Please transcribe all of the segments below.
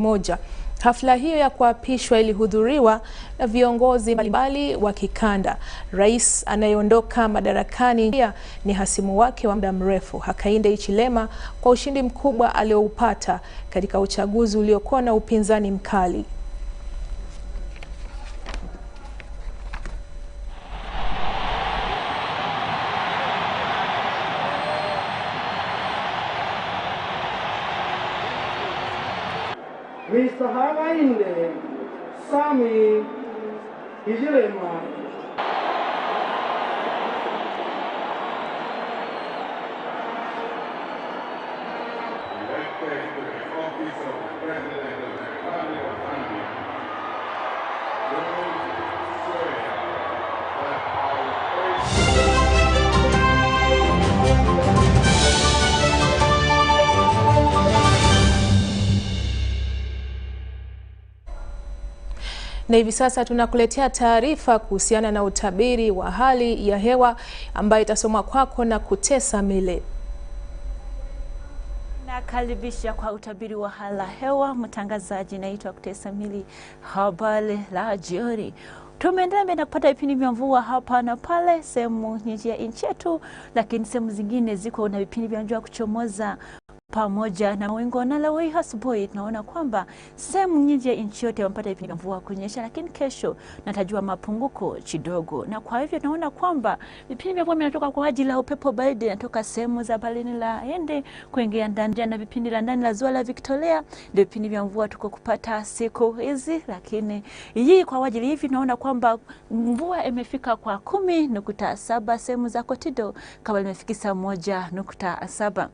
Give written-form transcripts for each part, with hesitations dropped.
moja. Hafla hiyo ya kuapishwa ilihudhuriwa na viongozi mbalimbali wa kikanda. Rais anayeondoka madarakani pia ni hasimu wake wa muda mrefu, Hakainde Hichilema, kwa ushindi mkubwa alioupata katika uchaguzi uliokuwa na upinzani mkali. Mr. Hakainde Sami Hichilema. Elected to the office of the President of the Republic of Zambia, do swear that I will faithfully Na hivi sasa tunakuletea taarifa kuhusiana na utabiri wa hali ya hewa ambayo itasomwa kwako na Kutesa Mile. Nakaribisha kwa utabiri wa hali ya hewa. Mtangazaji naitwa Kutesa Mile. Habari la jioni. Tumeendelea na kupata vipindi vya mvua hapa na pale sehemu nyingi ya nchi yetu, lakini sehemu zingine ziko na vipindi vya jua kuchomoza pamoja na mawingu. Na leo hii asubuhi tunaona kwamba sehemu nyingi ya nchi yote wamepata vipindi vya mvua kunyesha, lakini kesho natajua mapunguko kidogo. Na kwa hivyo tunaona kwamba vipindi vya mvua vinatoka kwa ajili ya upepo baridi natoka sehemu za Balini la Hindi kuingia ndani, na vipindi la ndani la Ziwa la Victoria ndio vipindi vya mvua tuko kupata siku hizi. Lakini hii kwa ajili hivi tunaona kwamba mvua imefika kwa 10.7 sehemu za Kotido kama imefikisa 1.7.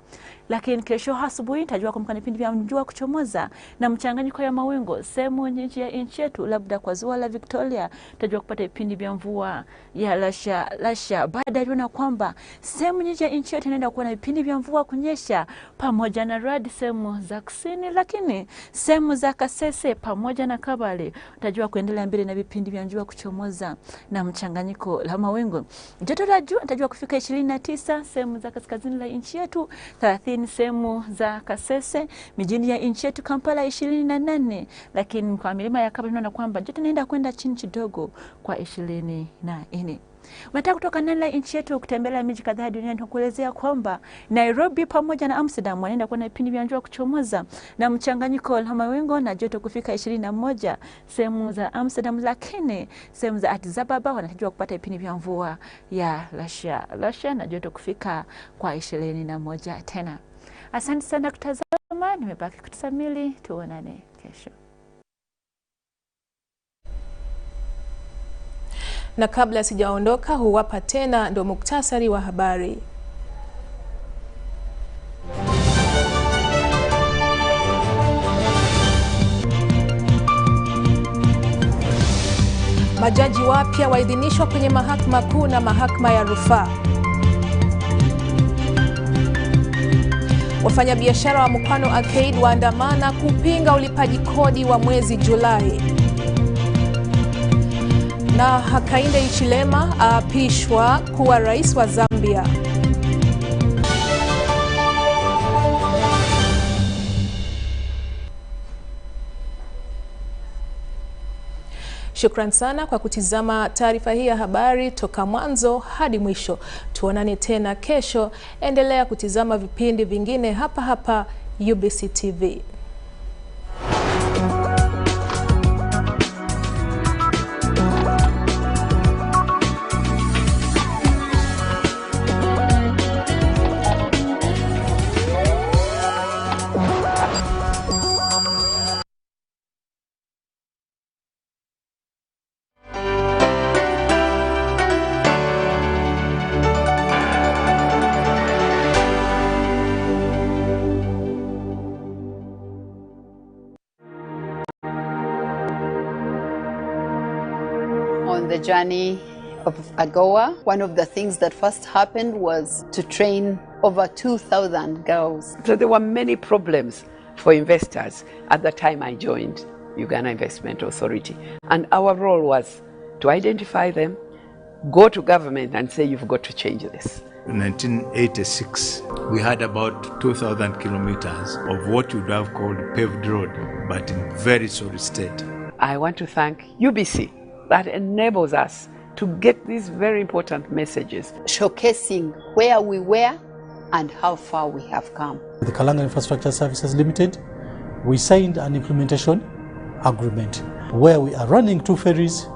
Lakini kesho asubuhi nitajua kwamba vipindi vya jua kuchomoza na mchanganyiko ya mawingu sehemu nyingi ya nchi yetu, labda kwa Ziwa la Victoria nitajua kupata vipindi vya mvua ya lasha. Baada ya kwamba sehemu nyingi ya nchi yetu inaenda kuwa na vipindi vya mvua kunyesha pamoja na radi sehemu za kusini, lakini sehemu za Kasese pamoja na Kabale nitajua kuendelea mbele na vipindi vya jua kuchomoza na mchanganyiko la mawingu. Joto la jua nitajua kufika 29 sehemu za kaskazini la nchi yetu, 30 sehemu za Kasese, mijini ya nchi yetu Kampala 28, lakini kwa milima ya Kabale tunaona kwamba joto inaenda kwenda chini kidogo kwa 24. Unataka kutoka ndani ya nchi yetu kutembelea miji kadhaa duniani, tunakuelezea kwamba Nairobi pamoja na Amsterdam wanaenda kuwa na vipindi vya jua kuchomoza na mchanganyiko la mawingu na joto kufika 21 sehemu za Amsterdam, lakini sehemu za Addis Ababa wanatarajiwa kupata vipindi vya mvua ya lasha na joto kufika kwa 21 tena. Asante sana kutazama, nimebaki Kutesa Mile, tuonane kesho. Na kabla sijaondoka, huwapa tena ndo muktasari wa habari. Majaji wapya waidhinishwa kwenye mahakama kuu na mahakama ya rufaa. Wafanyabiashara wa Mukwano Arcade waandamana kupinga ulipaji kodi wa mwezi Julai. Na Hakainde Hichilema aapishwa kuwa rais wa Zambia. Shukran sana kwa kutizama taarifa hii ya habari toka mwanzo hadi mwisho. Tuonane tena kesho. Endelea kutizama vipindi vingine hapa hapa UBC TV. On the journey of AGOA, one of the things that first happened was to train over 2,000 girls. So there were many problems for investors at the time I joined Uganda Investment Authority. And our role was to identify them, go to government and say, you've got to change this. 1986, we had about 2,000 kilometers of what you would have called paved road, but in very sorry state. I want to thank UBC that enables us to get these very important messages. Showcasing where we were and how far we have come. With the Kalanga Infrastructure Services Limited, we signed an implementation agreement where we are running 2 ferries,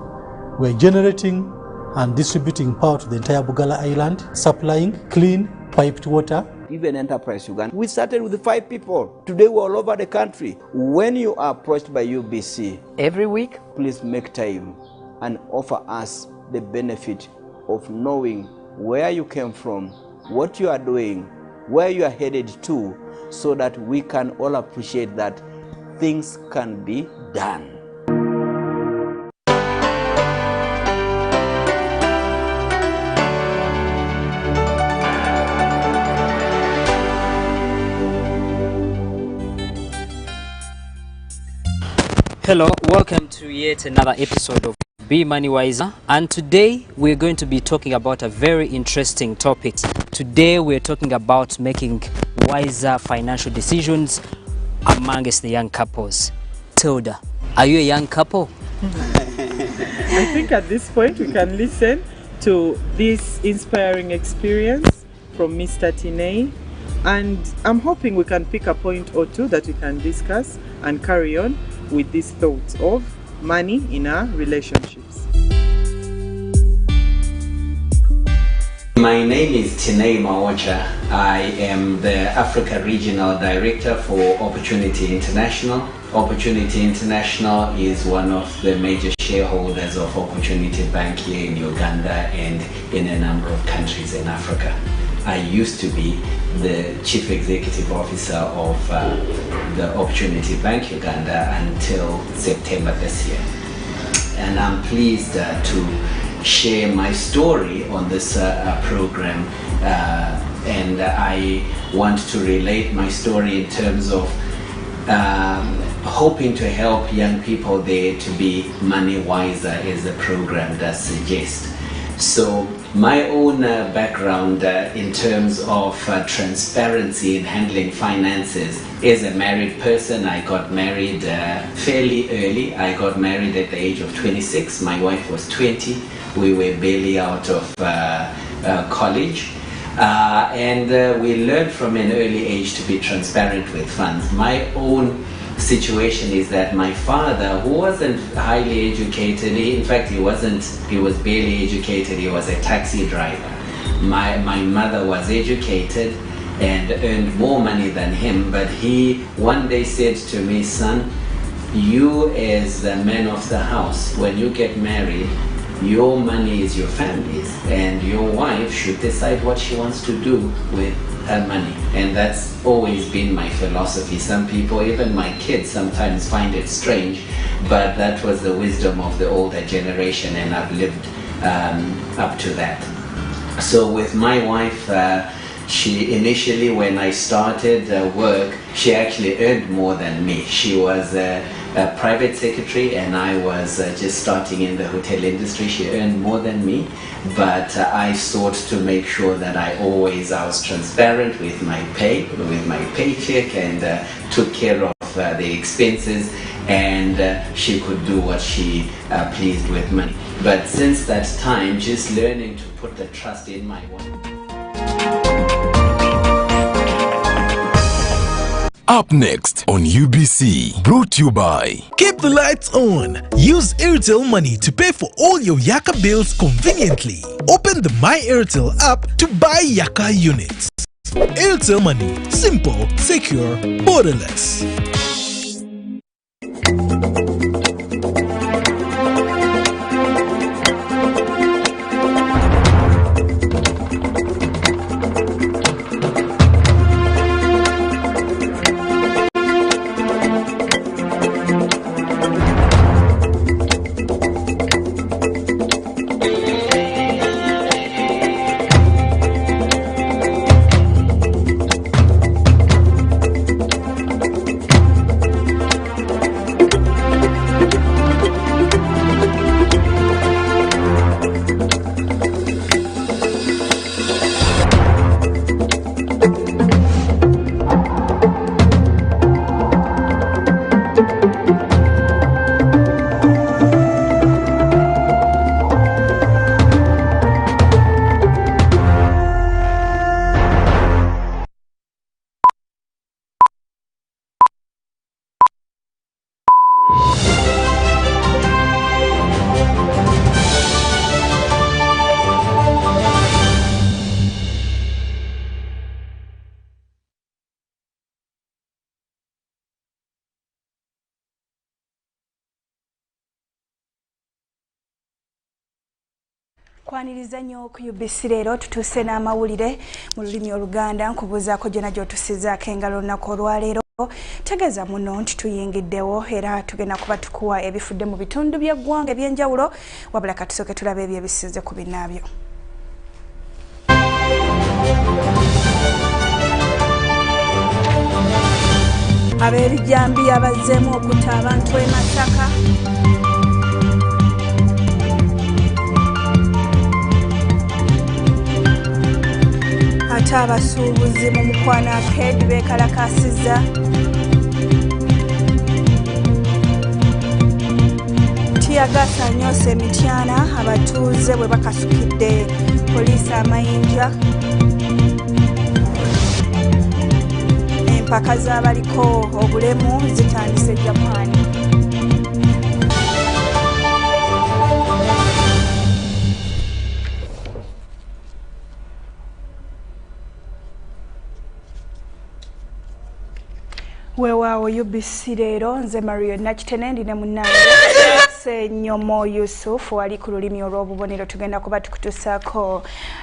we're generating and distributing power to the entire Bugala Island, supplying clean piped water. Even Enterprise Uganda, we started with 5 people. Today we're all over the country. When you are approached by UBC, every week, please make time and offer us the benefit of knowing where you came from, what you are doing, where you are headed to, so that we can all appreciate that things can be done. Hello, welcome to yet another episode of Be Money Wiser, and today we're going to be talking about a very interesting topic. Today we're talking about making wiser financial decisions amongst the young couples. Tilda, are you a young couple? I think at this point we can listen to this inspiring experience from Mr. Tinei, and I'm hoping we can pick a point or two that we can discuss and carry on with this thought of money in our relationships. My name is Tinei Maocha. I am the Africa Regional Director for Opportunity International. Opportunity International is one of the major shareholders of Opportunity Bank here in Uganda and in a number of countries in Africa. I used to be the Chief Executive Officer of the Opportunity Bank Uganda until September this year. And I'm pleased to share my story on this program, and I want to relate my story in terms of hoping to help young people there to be money wiser, as the program does suggest. So my own background in terms of transparency in handling finances. As a married person, I got married fairly early. I got married at the age of 26. My wife was 20. We were barely out of college. And we learned from an early age to be transparent with funds. My own situation is that my father, who wasn't highly educated, in fact he was barely educated, he was a taxi driver. My mother was educated and earned more money than him, but he one day said to me, son, you as the man of the house, when you get married, your money is your family's, and your wife should decide what she wants to do with her money. And that's always been my philosophy. Some people, even my kids, sometimes find it strange, but that was the wisdom of the older generation, and I've lived up to that. So with my wife, she initially, when I started work, she actually earned more than me. She was a private secretary and I was just starting in the hotel industry. She earned more than me, but I sought to make sure that I was transparent with my pay, with my paycheck, and took care of the expenses, and she could do what she pleased with money. But since that time, just learning to put the trust in my wife. Up next on UBC, brought to you by Keep the lights on. Use Airtel Money to pay for all your Yaka bills conveniently. Open the My Airtel app to buy Yaka units. Airtel Money, simple, secure, borderless. Kwaniriza nnyo ku UBC leero tutuuse n'amawulire mu lulimi Oluganda nkubuuzaako gyonna gy'otusizaako engalo olunaku olwaleero. Tegeeza muno nti tuyingiddewo era tugenda kuba tukuwa ebifudde mu bitundu by'eggwanga eby'enjawulo wabula katusooke tulabe ebyo ebisize ku binnaabyo. Abeerijambi abazzeemu okutta abantu e Masaka. Ate abasuubuzi mu Mukwano Arcade beekalakaasizza. Tiyagasa anyoose Mityana abatuuze bwe bakasukidde poliisi amayinja. Empaka z'abaliko obulemu zitandise Japan. Weewaawo UBC leero nze Mario Nakitene ndine munnange Senyomo Yusuf wali ku lulimi olw'obubonero tugenda kuba tukutusaako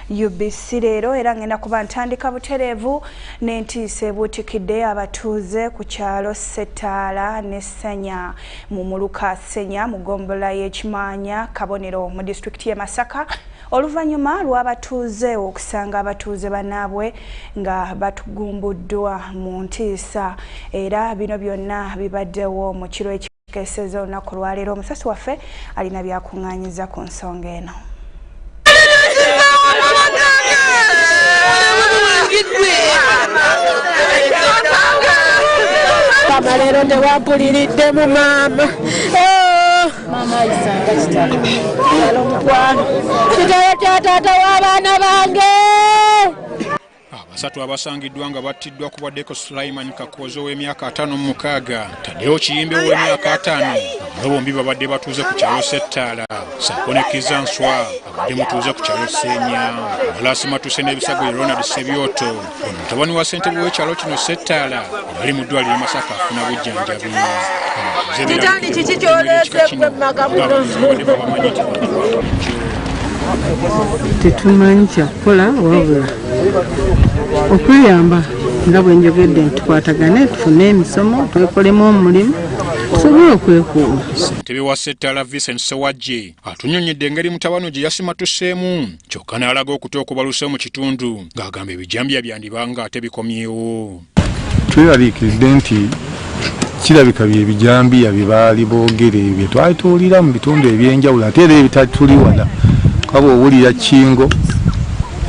UBC leero era ngenda kuba ntandika butereevu n'entiisa ebuutikidde abatuuze ku kyalo Setaala ne Ssenya mu Muluka Ssenya mu ggombolola y'Ekimaanya Kabonero mu disitulikiti y'e Masaka. Oluvannyuma lw'abatuuze okusanga abatuuze bannaabwe nga batugumbuddwa mu ntiisa era bino byonna bibaddewo mu kiro ekikeeseza olunaku lwaleero. Omusasi waffe alina byakuŋŋaanyiza ku nsonga eno. Leero tewampuliriddemu maama. Mama isanga kitalo. Kitalo mukwano. Kitalo kya taata w'abaana bange. Abasatu abasangiddwa nga battiddwa kubaddeko Sulaiman Kakozo w'emyaka 56, Tadeo Kiyimbe w'emyaka 5. Bano bombi babadde batuuze ku kyalo Setaala. Sapone Kizanswa abadde mutuuze ku kyalo Ssenya. Malasi Matuse n'ebisago Ronald Sebyoto. Omutabani wa ssentebe w'ekyalo kino Setaala ali mu ddwaliro e Masaka afuna bujjanjabi. Kitandi kiki ky'oleese gwe magamuno. Tetumanyi kyakukola wabula okweyamba nga bwe njogedde nti tukwatagane tufune emisomo twekolemu omulimu tusobole okwekuuma. Ssentebe wa Setaala Vincent Sewajje atunyonyedde engeri mutabani gye yasimatuseemu kyokka n'alaga okuta okubaluse mu kitundu ng'agamba ebijambiya byandibanga ate bikomyewo. Tweraliikiridde nti kirabika bye bijambiya bye baali boogere bye twali tuwulira mu bitundu eby'enjawulo ate era ebitatuli wala kaba owulira Kingo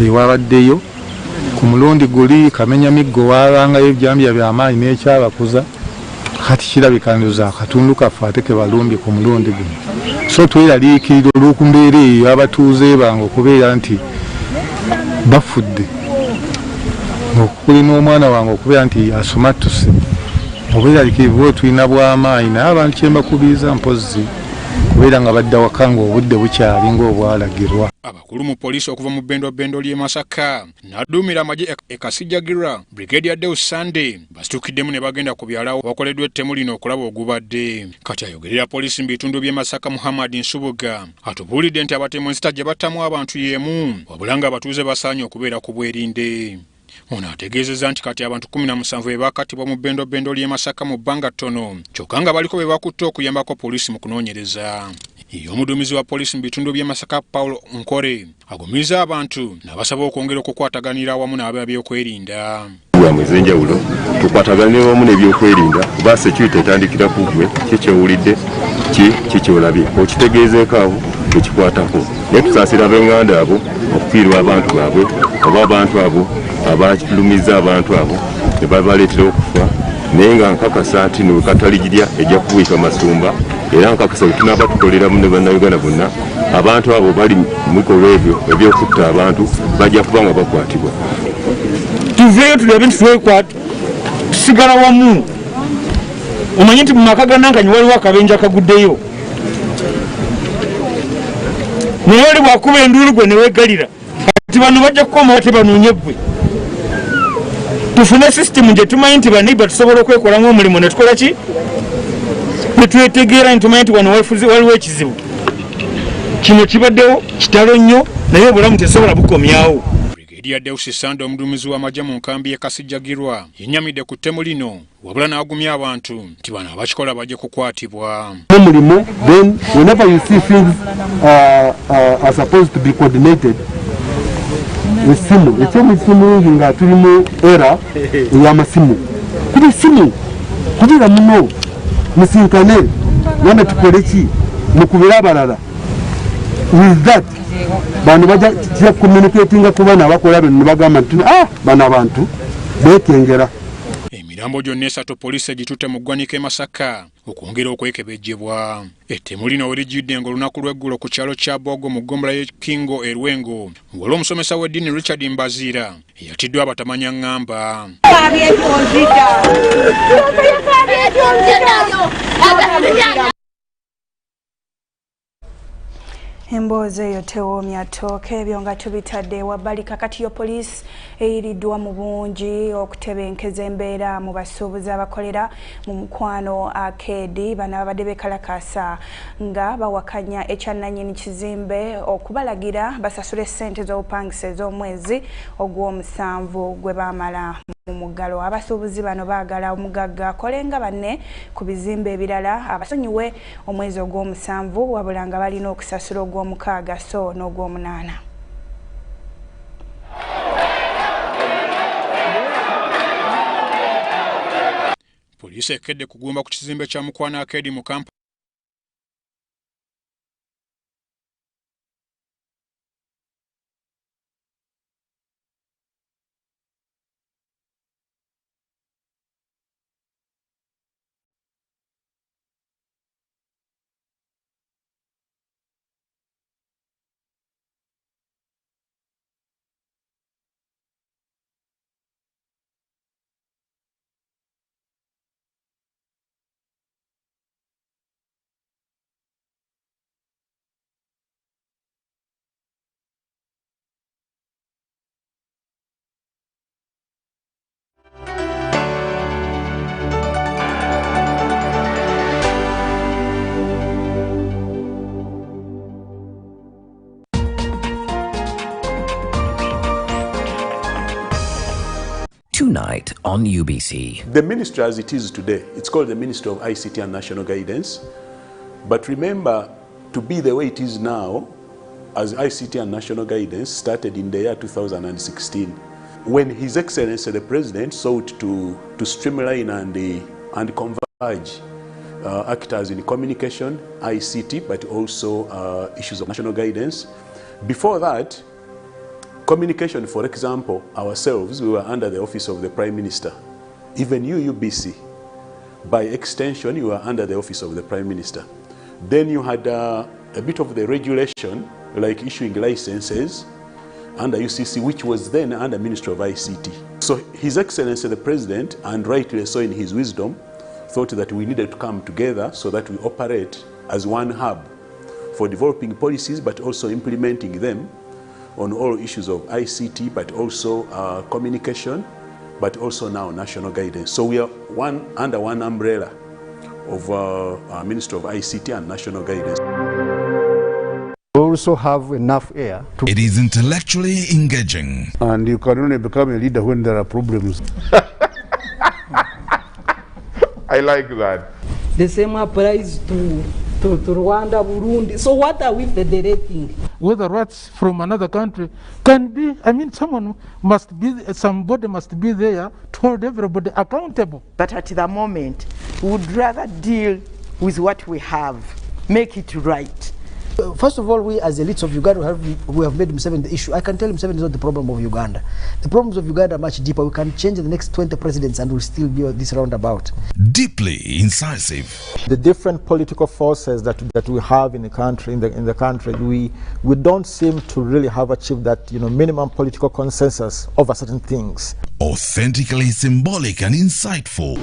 ewabaddeyo ku mulundi guli Kamenya Miggo waabangayo ebijambiya by'amaanyi n'ekyabakuza kati kirabika ndoza akatundu kaffe ate ke balumbye ku mulundi guno. So tweraliikirira olw'okumbeera eyo abatuuze bange okubeera nti bafudde okuli n'omwana wange okubeera nti asomatuse obweraliikirivu bwe tulina bw'amaanyi naye abantu kye mbakubiriza mpozzi kubeera nga badda waka nga obudde bukyali ng'obwalagirwa. Abakulu mu poliisi okuva mu Bendo ly'e Masaka n'adduumira amagye e Kasijjagira Brigadier Deus Sunday basitukiddemu ne bagenda ku byalo bakoleddwa ettemu lino okulaba ogubadde. Kati ayogerera poliisi mu bitundu by'e Masaka Muhammad Nsubuga atubuulidde nti abatemu enzita gye battamu abantu y'emu wabula nga abatuuze basaanye okubeera ku bwerinde. Ono ategeezezza nti kati abantu 17 be baakatibwa mu Bendo ly'e Masaka mu bbanga ttono kyokka nga baliko be bakutte okuyambako poliisi mu kunoonyereza. Omuduumizi wa poliisi mu bitundu by'e Masaka Paul Nkore agumiriza abantu n'abasaba okwongera okukwataganira awamu n'ab'ebyokwerinda. Mwezi enjawulo tukwataganira wamu n'ebyokwerinda kuba security etandikira ku ggwe kikyewulidde kikyolabye okitegeezeeko awo ekikwatako naye tusaasira ab'enganda abo okufiirwa abantu baabwe oba abantu abo abalumiza abantu abo ne babaleetera okufa naye nga nkakasa nti nokataligirya ejja kubuika masumba era nkakasa wetunaaba tukoleramu ne bannayuganda bonna abantu abo bali mu bikolwa ebyo ebyokutta abantu bajja kuba nga bakwatibwa. Tuveeyo tulebe nti twekwata tusigala wamu omanyi nti mu maka ga Nankanyi waliwo akabenje akaguddeyo naye oli bwakuba enduulu gwe ne weegalira kati bano bajja kukomawo tebanoonye ggwe. Tufune system gye tumanyi nti baneiba tusobola okwekolamu omulimu ne tukola ki ne twetegeera nti tumanyi nti wano waliwo ekizibu kino kibaddewo kitalo nnyo naye obulamu tesobola bukomyawo. Brigadier Deus Sando omuduumizi w'amagye mu nkambi y'e Kasijjagirwa yennyamidde ku ttemu lino wabula n'agumya abantu nti bano abakikola bajja kukwatibwa. Omulimu, then whenever you see things are supposed to be coordinated, esimu nga tulimu era ey'amasimu kuli esimu kugira muno musinkane nana tukole ki mukubira abalala with that bano bajja kya communicatinga ku bana abakola bino ne bagamba nti bano abantu beekengera. Emirambo gyonna esatu poliisi egitutte mu ggwanika e Masaka okwongera okwekebejjebwa. Ettemu lino we lijjidde ng'olunaku lw'eggulo ku kyalo kya Bbogo mu ggombolola y'e Kingo e Lwengo wali omusomesa w'eddiini Richard Mbazira eyatiddwa abatamanya ŋŋamba. Emboozi eyo tewoomya ttooke ebyo nga tubitadde wabbali kakati yo poliisi eyiriddwa mu bungi okutebenkeza embeera mu basuubuzi abakolera mu Mukwano Arcade bano abadde beekalakaasa nga bawakanya ekyannannyini kizimbe okubalagira basasule ssente z'obupangisa ez'omwezi ogw'omusanvu gwe baamala mu muggalo. Abasuubuzi bano baagala omugagga akolenga banne ku bizimbe ebirala abasonyiwe omwezi ogw'omusanvu wabula nga balina okusasula ogw'omukaaga so n'ogw'omunaana. Poliisi ekedde kugumba ku kizimbe kya Mukwano Arcade mu Kampala. Tonight on UBC. The ministry as it is today, it's called the Ministry of ICT and National Guidance. But remember, to be the way it is now, as ICT and National Guidance started in the year 2016, when His Excellency the President sought to streamline and converge actors in communication, ICT, but also issues of national guidance. Before that, communication, for example, ourselves, we were under the office of the Prime Minister. Even you, UBC, by extension, you were under the office of the Prime Minister. Then you had a bit of the regulation, like issuing licenses under UCC, which was then under Ministry of ICT. So His Excellency the President, and rightly so in his wisdom, thought that we needed to come together so that we operate as one hub for developing policies, but also implementing them on all issues of ICT, but also communication, but also now national guidance. So we are under one umbrella of Ministry of ICT and National Guidance. We also have enough air. It is intellectually engaging. And you can only become a leader when there are problems. I like that. The same applies to Rwanda, Burundi. So what are we federating? Whether rights from another country can be, I mean, somebody must be there to hold everybody accountable. But at the moment, we would rather deal with what we have, make it right. First of all, we as elites of Uganda, we have made Museveni the issue. I can tell Museveni is not the problem of Uganda. The problems of Uganda are much deeper. We can change the next 20 presidents and we'll still be this roundabout. Deeply incisive. The different political forces that we have in the country, we don't seem to really have achieved that minimum political consensus over certain things. Authentically symbolic and insightful.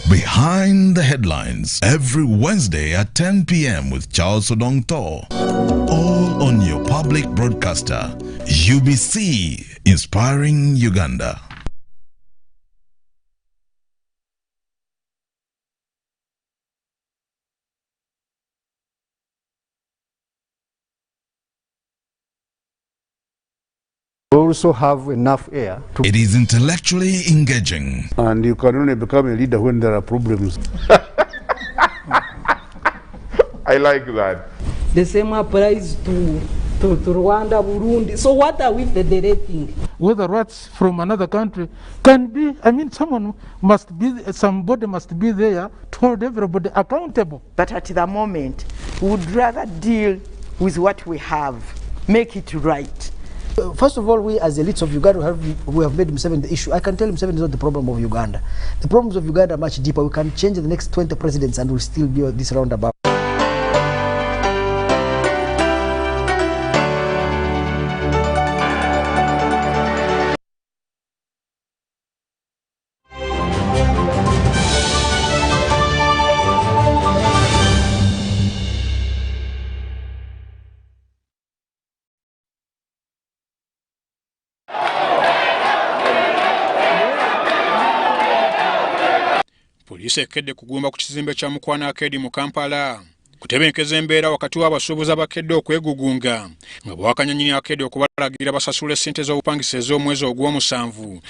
Behind the Headlines, every Wednesday at 10 p.m. with Charles Odong Tor. All on your public broadcaster, UBC, Inspiring Uganda. We also have enough air. It is intellectually engaging. And you can only become a leader when there are problems. I like that. The same applies to Rwanda, Burundi. So what are we federating? Whether what's from another country can be, I mean, somebody must be there to hold everybody accountable. But at the moment, we would rather deal with what we have, make it right. First of all, we as elites of Uganda, we have made Museveni the issue. I can tell Museveni is not the problem of Uganda. The problems of Uganda are much deeper. We can change the next 20 presidents and we'll still be this roundabout. Poliisi ekedde kugumba ku kizimbe kya Mukwana Arcade mu Kampala kutebenkeza embeera wakati w'abasuubuzi abakedde okwegugunga nga bwakanya nnyini Arcade okubalagira basasule ssente z'obupangisa ez'omwezi ogw'omusanvu